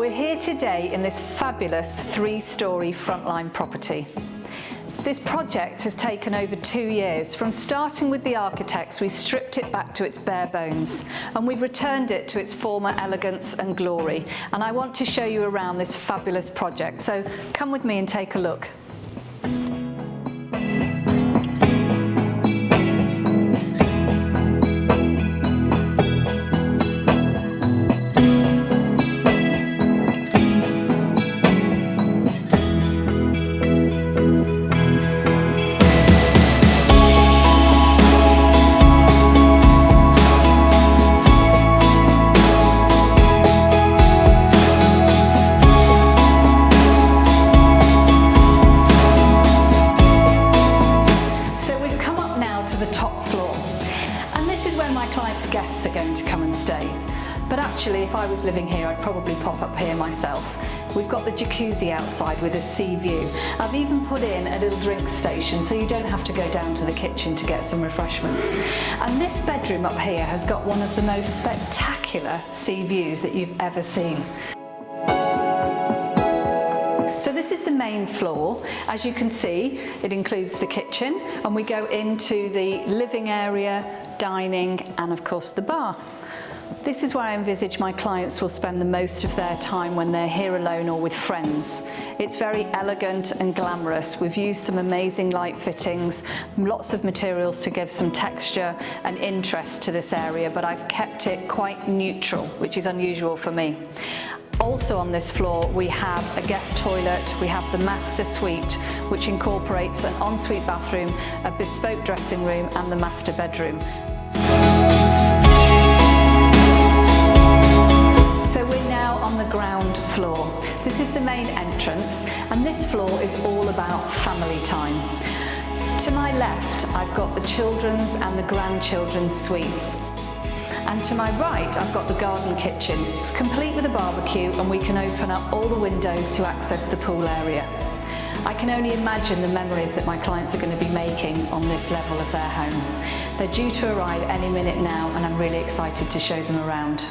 We're here today in this fabulous 3-storey frontline property. This project has taken over 2 years. From starting with the architects, we stripped it back to its bare bones and we've returned it to its former elegance and glory. And I want to show you around this fabulous project. So come with me and take a look. The top floor, and this is where my clients' guests are going to come and stay. But actually, if I was living here, I'd probably pop up here myself. We've got the jacuzzi outside with a sea view. I've even put in a little drink station so you don't have to go down to the kitchen to get some refreshments. And this bedroom up here has got one of the most spectacular sea views that you've ever seen. So this is the main floor. As you can see, it includes the kitchen, and we go into the living area, dining, and of course the bar. This is where I envisage my clients will spend the most of their time when they're here alone or with friends. It's very elegant and glamorous. We've used some amazing light fittings, lots of materials to give some texture and interest to this area, but I've kept it quite neutral, which is unusual for me. Also on this floor we have a guest toilet, we have the master suite which incorporates an ensuite bathroom, a bespoke dressing room and the master bedroom. So we're now on the ground floor. This is the main entrance and this floor is all about family time. To my left I've got the children's and the grandchildren's suites. And to my right, I've got the garden kitchen. It's complete with a barbecue and we can open up all the windows to access the pool area. I can only imagine the memories that my clients are going to be making on this level of their home. They're due to arrive any minute now and I'm really excited to show them around.